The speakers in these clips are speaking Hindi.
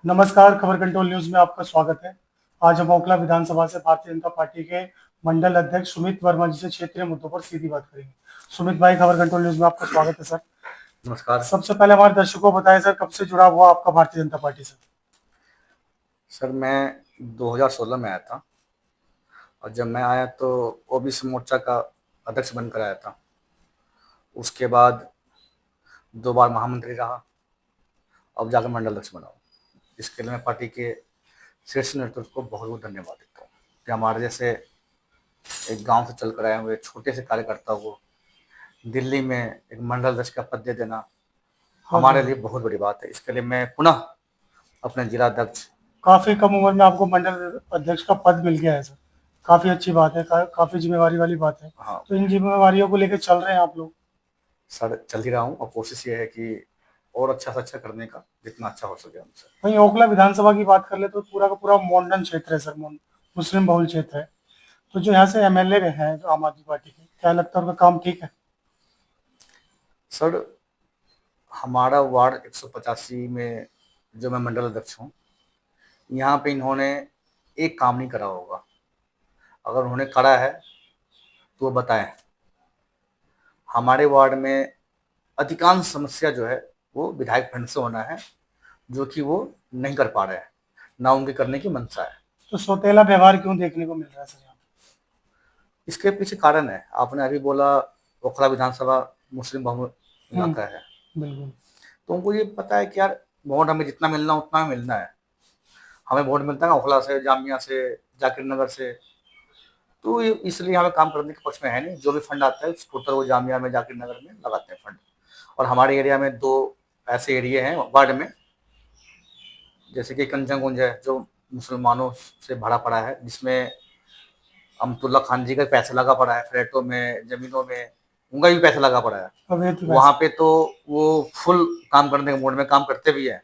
नमस्कार, खबर कंट्रोल न्यूज में आपका स्वागत है। आज हम ओखला विधानसभा से भारतीय जनता पार्टी के मंडल अध्यक्ष सुमित वर्मा जी से क्षेत्रीय मुद्दों पर सीधी बात करेंगे। सुमित भाई, खबर कंट्रोल न्यूज में आपका स्वागत है सर। नमस्कार सबसे पहले हमारे दर्शकों को बताएं सर, कब से जुड़ा हुआ आपका भारतीय जनता पार्टी से? सर। मैं 2016 में आया था और जब मैं आया तो ओबीसी मोर्चा का अध्यक्ष बनकर आया था। उसके बाद 2 बार महामंत्री रहा। अब जाकर मंडल अध्यक्ष बना हूँ। इसके लिए मैं पार्टी के शीर्ष नेतृत्व को बहुत बहुत धन्यवाद देता हूँ कि हमारे जैसे एक गांव से चलकर आए हुए छोटे से कार्यकर्ता को दिल्ली में एक मंडल अध्यक्ष का पद दे देना बहुत हमारे लिए बढ़िया। बहुत बड़ी बात है। इसके लिए मैं पुनः अपने जिला अध्यक्ष। काफी कम उम्र में आपको मंडल अध्यक्ष का पद मिल गया है सर। काफी अच्छी बात है, काफी जिम्मेवारी वाली बात है। हाँ तो इन जिम्मेवारियों को लेकर चल रहे हैं आप लोग? सर, चल ही रहा हूँ और कोशिश ये है कि और अच्छा से अच्छा करने का, जितना अच्छा हो सके हमसे। वहीं ओखला विधानसभा की बात कर ले तो पूरा का पूरा मॉडर्न क्षेत्र है सर, मुस्लिम बहुल क्षेत्र है। तो जो यहाँ से एमएलए हैं जो आम आदमी पार्टी के, क्या लगता है उनका काम ठीक है? सर, हमारा वार्ड 185 में जो मैं मंडल अध्यक्ष हूँ, यहाँ पे इन्होंने एक काम नहीं करा होगा। अगर उन्होंने करा है तो वो बताएं। हमारे वार्ड में अधिकांश समस्या जो है वो विधायक फंड से होना है, जो कि वो नहीं कर पा रहे हैं, ना उनके करने की मंशा है। तो सौतेला व्यवहार क्यों देखने को मिल रहा है सर यहाँ इसके पीछे कारण है, आपने अभी बोला ओखला विधानसभा मुस्लिम बहुल पे? इलाका है। बिल्कुल। तो उनको ये पता है कि यार वोट हमें जितना मिलना उतना मिलना है। हमें वोट मिलता है ना ओखला से, जामिया से, जाकिर नगर से। तो इसलिए हमें काम करने के पक्ष में है नहीं। जो भी फंड आता है टोटल वो जामिया में, जाकिर नगर में लगाते हैं फंड। और हमारे एरिया में 2 ऐसे एरिया हैं वार्ड में, जैसे कि कंचनगुंज है जो मुसलमानों से भरा पड़ा है, जिसमें अमतुल्ला खान जी का पैसा लगा पड़ा है, फ्लैटों में, जमीनों में उनका भी पैसा लगा पड़ा है। अवैध वहां वैसे। पे तो वो फुल काम करने के मूड में काम करते भी है।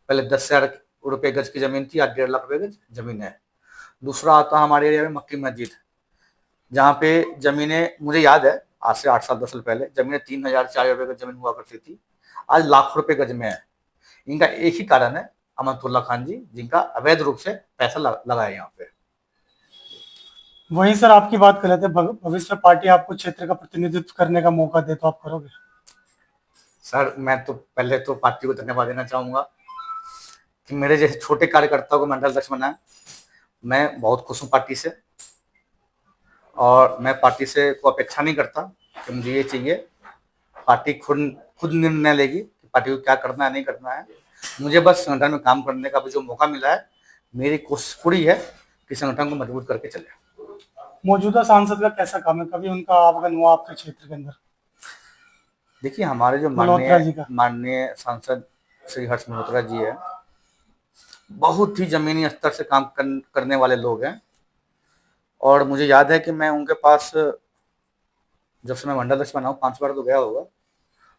पहले 10,000 रुपये गज की जमीन थी, आज 1.5 लाख रुपए गज जमीन है। दूसरा आता है हमारे एरिया में मक्की मस्जिद, जहाँ पे जमीनें, मुझे याद है आज से 8 साल 10 साल पहले जमीनें 3,000 4,000 रुपए गज जमीन हुआ करती थी, आज लाखों रुपए गज में है। इनका एक ही कारण है, अमतुल्ला खान जी, जिनका अवैध रूप से पैसा लगा है यहाँ पे। वहीं सर आपकी बात कर लेते हैं, भविष्य में पार्टी आपको क्षेत्र का प्रतिनिधित्व करने का मौका दे तो आप करोगे? सर, मैं तो पहले तो पार्टी को धन्यवाद देना चाहूंगा कि मेरे जैसे छोटे कार्यकर्ताओं को मंडल अध्यक्ष बनाया। मैं बहुत खुश हूँ पार्टी से, और मैं पार्टी से कोई अपेक्षा नहीं करता कि मुझे ये चाहिए। पार्टी खुद खुद निर्णय लेगी कि पार्टी को क्या करना है, नहीं करना है। मुझे बस संगठन में काम करने का भी जो मौका मिला है, मेरी कोशिश पूरी है कि संगठन को मजबूत करके चले। मौजूदा सांसद का कैसा काम है, कभी उनका आवागमन हुआ आपके क्षेत्र के अंदर? देखिए, हमारे जो मल्होत्रा जी का। माननीय सांसद श्री हर्ष मल्होत्रा जी है, बहुत ही जमीनी स्तर से काम करने वाले लोग हैं। और मुझे याद है कि मैं उनके पास जब से मैं मंडल अध्यक्ष बना हूँ 5 बार तो गया होगा,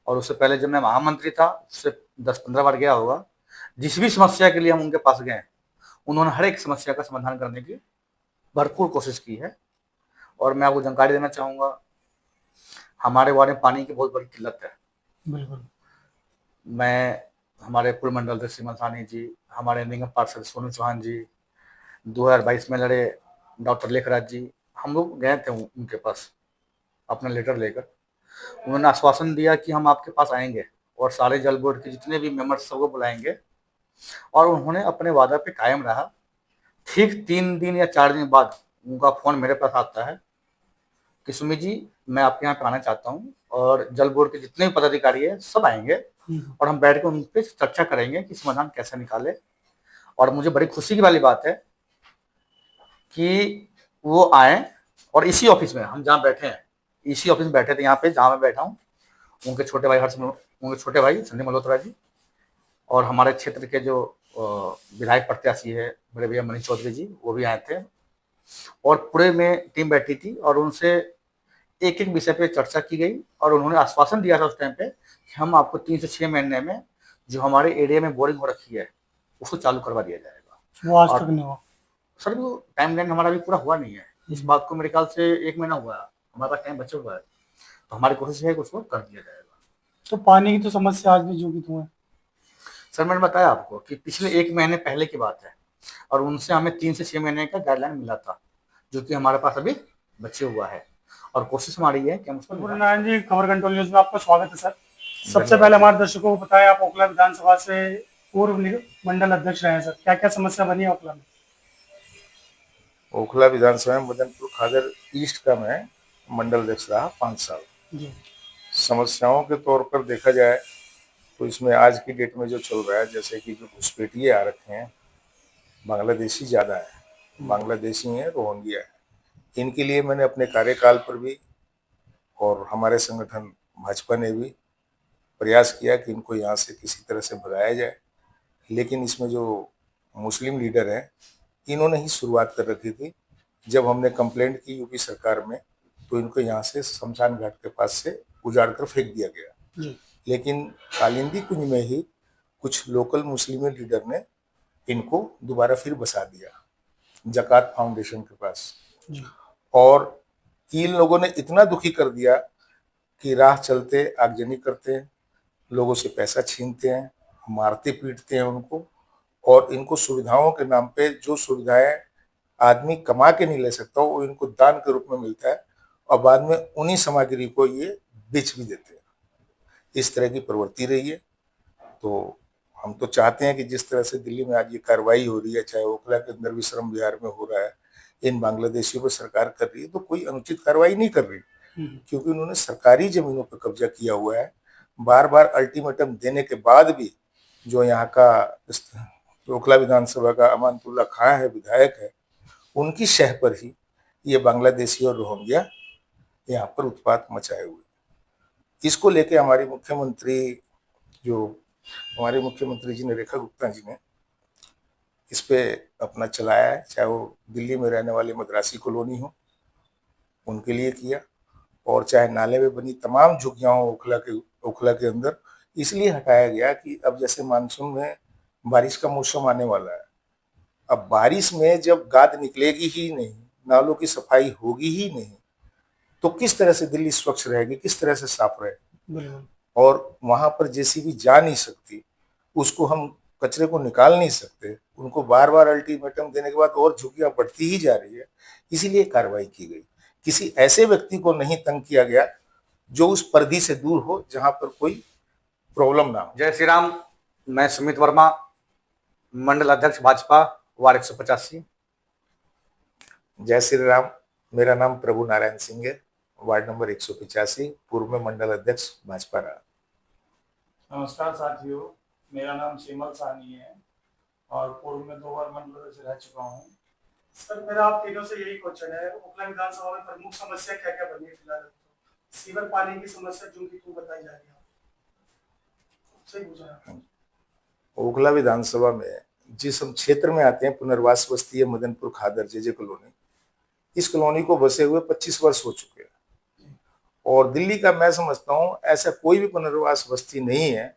और उससे पहले जब मैं महामंत्री था उससे 10-15 बार गया होगा। जिस भी समस्या के लिए हम उनके पास गए, उन्होंने हर एक समस्या का समाधान करने की भरपूर कोशिश की है। और मैं आपको जानकारी देना चाहूँगा, हमारे वार्ड में पानी की बहुत बड़ी किल्लत है। बिल्कुल। मैं, हमारे पूर्व मंडल अध्यक्ष श्रीमन सानी जी, हमारे निगम पार्षद सोनू चौहान जी, 2022 में लड़े डॉक्टर लेखराज जी, हम लोग गए थे उनके पास अपना लेटर लेकर। उन्होंने आश्वासन दिया कि हम आपके पास आएंगे और सारे जल बोर्ड के जितने भी मेंबर्स सबको बुलाएंगे। और उन्होंने अपने वादा पे कायम रहा। ठीक 3 दिन या 4 दिन बाद उनका फोन मेरे पास आता है कि सुमित जी, मैं आपके यहाँ पे आना चाहता हूँ और जल बोर्ड के जितने भी पदाधिकारी है सब आएंगे, और हम बैठ कर उन पर चर्चा करेंगे कि समाधान कैसे निकाले। और मुझे बड़ी खुशी की वाली बात है कि वो आए, और इसी ऑफिस में हम जहाँ बैठे हैं, इसी ऑफिस में बैठे थे, यहाँ पे जहाँ मैं बैठा हूँ, उनके छोटे भाई उनके छोटे भाई संजय मल्होत्रा जी, और हमारे क्षेत्र के जो विधायक प्रत्याशी है मेरे भैया मनीष चौधरी जी, वो भी आए थे। और पूरे में टीम बैठी थी और उनसे एक एक विषय पे चर्चा की गई, और उन्होंने आश्वासन दिया था उस टाइम पे कि हम आपको 3 से 6 महीने में जो हमारे एरिया में बोरिंग हो रखी है उसको चालू करवा दिया जाएगा। वो आज तक और नहीं हुआ। सर, वो टाइम लाइन हमारा अभी पूरा हुआ नहीं है। इस बात को मेरे ख्याल से 1 महीना हुआ है, हमारे पास टाइम बचा हुआ है। तो हमारी कोशिश है कि उसको कर दिया जाएगा। तो पानी की तो समस्या आज भी जो की तो है। सर मैंने बताया आपको कि पिछले 1 महीने पहले की बात है और उनसे हमें 3 से 6 महीने का गाइडलाइन मिला था, जो कि हमारे पास अभी बचे हुआ है और कोशिश हमारी है कि हम उसको गुरु नारायण जी, खबर कंट्रोल न्यूज में आपका स्वागत है सर। सबसे धन्यवाद पहले जी। हमारे दर्शकों को बताएं, आप ओखला विधानसभा से पूर्व मंडल अध्यक्ष रहे हैं सर। क्या क्या समस्या बनी है ओखला में? ओखला विधानसभा में मदनपुर खादर ईस्ट का मैं मंडल अध्यक्ष रहा 5 साल। जी समस्याओं के तौर पर देखा जाए तो इसमें आज की डेट में जो चल रहा है, जैसे कि जो घुसपैठिए आ रखे हैं, बांग्लादेशी ज़्यादा है, बांग्लादेशी हैं, रोहिंग्या है। इनके लिए मैंने अपने कार्यकाल पर भी और हमारे संगठन भाजपा ने भी प्रयास किया कि इनको यहाँ से किसी तरह से भगाया जाए, लेकिन इसमें जो मुस्लिम लीडर हैं, इन्होंने ही शुरुआत कर रखी थी। जब हमने कंप्लेंट की यूपी सरकार में, तो इनको यहाँ से शमशान घाट के पास से उजाड़ कर फेंक दिया गया। जी लेकिन कालिंदी कुंज में ही कुछ लोकल मुस्लिम लीडर ने इनको दोबारा फिर बसा दिया, जकात फाउंडेशन के पास। जी और इन लोगों ने इतना दुखी कर दिया कि राह चलते आगजनी करते हैं, लोगों से पैसा छीनते हैं, मारते पीटते हैं उनको, और इनको सुविधाओं के नाम पे जो सुविधाएं आदमी कमा के नहीं ले सकता, वो इनको दान के रूप में मिलता है और बाद में उन्हीं सामग्री को ये बेच भी देते हैं। इस तरह की प्रवृत्ति रही है। तो हम तो चाहते हैं कि जिस तरह से दिल्ली में आज ये कार्रवाई हो रही है, चाहे ओखला के अंदर भी श्रम विहार में हो रहा है, इन बांग्लादेशियों पर सरकार कर रही है, तो कोई अनुचित कार्रवाई नहीं कर रही, क्योंकि उन्होंने सरकारी जमीनों पर कब्जा किया हुआ है। बार बार अल्टीमेटम देने के बाद भी जो यहाँ का ओखला विधानसभा का अमानतुल्ला खां है, विधायक है, उनकी शह पर ही ये बांग्लादेशी और रोहिंग्या यहाँ पर उत्पात मचाए हुए। इसको लेके हमारे मुख्यमंत्री जी ने, रेखा गुप्ता जी ने इस पे अपना चलाया है, चाहे वो दिल्ली में रहने वाले मद्रासी कॉलोनी हो, उनके लिए किया, और चाहे नाले में बनी तमाम झुग्गियां हो ओखला के अंदर, इसलिए हटाया गया कि अब जैसे मानसून में बारिश का मौसम आने वाला है, अब बारिश में जब गाद निकलेगी ही नहीं, नालों की सफाई होगी ही नहीं, तो किस तरह से दिल्ली स्वच्छ रहेगी, किस तरह से साफ रहेगी? बिल्कुल। और वहां पर जेसीबी जा नहीं सकती, उसको हम कचरे को निकाल नहीं सकते, उनको बार बार अल्टीमेटम देने के बाद और झुग्गियां बढ़ती ही जा रही है, इसीलिए कार्रवाई की गई। किसी ऐसे व्यक्ति को नहीं तंग किया गया जो उस परिधि से दूर हो, जहां पर कोई प्रॉब्लम ना हो। जय श्री राम। मैं सुमित वर्मा, मंडल अध्यक्ष भाजपा, वार्ड 185। जय श्री राम। मेरा नाम प्रभु नारायण सिंह है, वार्ड नंबर 185, पूर्व में मंडल अध्यक्ष भाजपा रहा। नमस्कार साथियों, मेरा नाम शिमल साहनी है और पूर्व में 2 बार मंडल अध्यक्ष रह चुका हूँ। सर, मेरा आप तीनों से यही क्वेश्चन है, ओखला विधानसभा में प्रमुख समस्या क्या क्या बनी है फिलहाल? तो सीवर पानी की समस्या जो कि तू बताई जा रही है, सही पूछा। ओखला विधानसभा में जिस हम क्षेत्र में आते हैं, पुनर्वास बस्ती है मदनपुर खादर जेजे कॉलोनी, इस कॉलोनी को बसे हुए 25 वर्ष हो चुके हैं, और दिल्ली का मैं समझता हूँ ऐसा कोई भी पुनर्वास बस्ती नहीं है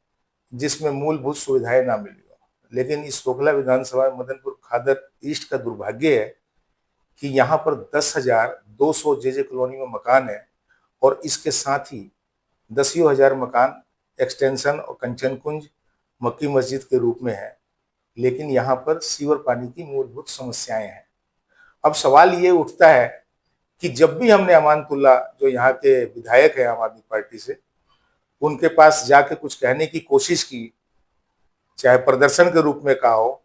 जिसमें मूलभूत सुविधाएं ना मिली हो। लेकिन इस ओखला विधानसभा मदनपुर खादर ईस्ट का दुर्भाग्य है कि यहाँ पर 10,200 जेजे कॉलोनी में मकान है, और इसके साथ ही 10,000 मकान एक्सटेंशन और कंचन कुंज मक्की मस्जिद के रूप में है, लेकिन यहाँ पर सीवर पानी की मूलभूत समस्याएं हैं। अब सवाल ये उठता है कि जब भी हमने अमानतुल्ला, जो यहाँ के विधायक है आम आदमी पार्टी से, उनके पास जाके कुछ कहने की कोशिश की, चाहे प्रदर्शन के रूप में कहा हो,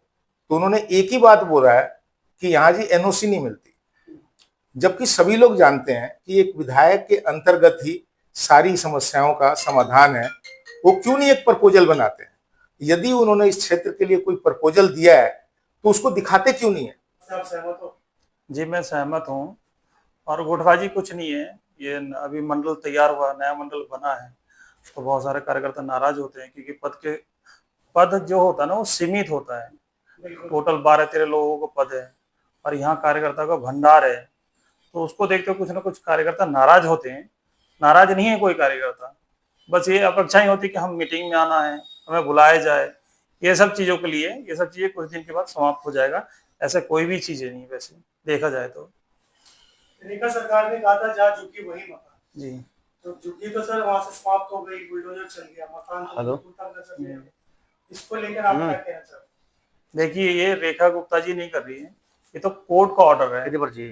तो उन्होंने एक ही बात बोला है कि यहाँ जी एनओसी नहीं मिलती, जबकि सभी लोग जानते हैं कि एक विधायक के अंतर्गत ही सारी समस्याओं का समाधान है। वो क्यों नहीं एक प्रपोजल बनाते हैं? यदि उन्होंने इस क्षेत्र के लिए कोई प्रपोजल दिया है तो उसको दिखाते क्यों नहीं है? आप सहमत हो? जी मैं सहमत हूँ, और गुटबाजी कुछ नहीं है। ये अभी मंडल तैयार हुआ, नया मंडल बना है, तो बहुत सारे कार्यकर्ता नाराज होते हैं क्योंकि पद जो होता है ना वो सीमित होता है। टोटल 12-13 लोगों को पद है और यहाँ कार्यकर्ता का भंडार है, तो उसको देखते हुए कुछ ना कुछ कार्यकर्ता नाराज होते हैं। नाराज नहीं है कोई कार्यकर्ता, बस ये अपेक्षा ही होती कि हम मीटिंग में आना है, हमें बुलाया जाए, ये सब चीज़ों के लिए। ये सब चीज़ें कुछ दिन के बाद समाप्त हो जाएगा, ऐसे कोई भी चीज़ें नहीं वैसे देखा जाए तो। रेखा सरकार ने कहा था जहाँ झुकी वही मकान, जी तो झुकी तो सर वहां से समाप्त हो गई, बुलडोजर चल गया, मकान तो हेलो। टूटा नजर नहीं आया। इसको लेकर आप क्या कहना चाहते हैं? देखिए, ये रेखा गुप्ता जी नहीं कर रही है, ये तो कोर्ट का ऑर्डर है। यदि जी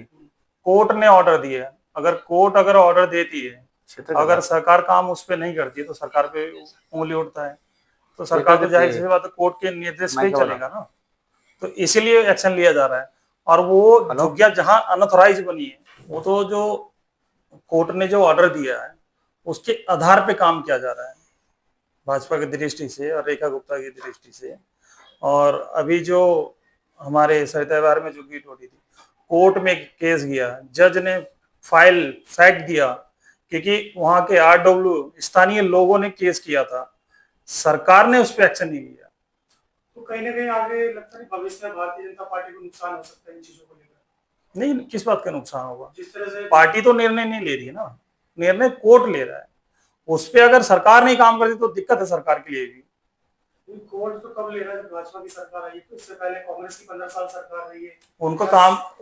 कोर्ट ने ऑर्डर दिया है। अगर कोर्ट अगर ऑर्डर देती है, क्षेत्र अगर सरकार काम उस पे नहीं करती है तो सरकार पे उंगली उठता है, तो सरकार तो जाहिर सी बात है कोर्ट के निर्देश पे ही चलेगा ना। तो इसीलिए एक्शन लिया जा रहा है। और वो झुग्गियां जहां अनऑथराइज बनी है, वो तो जो कोर्ट ने जो ऑर्डर दिया है उसके आधार पे काम किया जा रहा है, भाजपा की दृष्टि से और रेखा गुप्ता की दृष्टि से। और अभी जो हमारे सरिता विहार में जो गीट होती थी, कोर्ट में केस गया, जज ने फाइल फैक्ट दिया, क्योंकि वहां के आरडब्ल्यू स्थानीय लोगों ने केस किया था, सरकार ने उस पर एक्शन नहीं लिया। तो कहीं ना कहीं आगे लगता है भविष्य में भारतीय जनता पार्टी को नुकसान हो सकता है इन चीजों को लेकर। नहीं, किस बात का नुकसान होगा? जिस तरह से पार्टी तो निर्णय नहीं ले रही है ना, निर्णय कोर्ट ले रहा है। उस पर अगर सरकार नहीं काम करती तो दिक्कत है सरकार के लिए भी। कोर्ट तो कब ले रहा है जब भाजपा की सरकार आई, तो इससे पहले कांग्रेस की 15 साल सरकार रही है।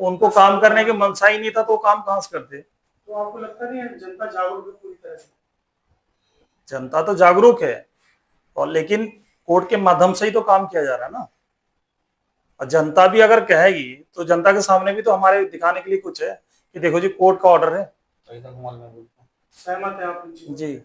उनको काम करने की मनसा ही नहीं था, तो काम कहां से करते? तो आपको लगता नहीं है जनता जागरूक है पूरी तरह से? जनता तो जागरूक है, और लेकिन कोर्ट के माध्यम से ही तो काम किया जा रहा है ना। और जनता भी अगर कहेगी तो जनता के सामने भी तो हमारे दिखाने के लिए कुछ है कि देखो जी कोर्ट का ऑर्डर है। सहमत है आप इन चीजों से? जी।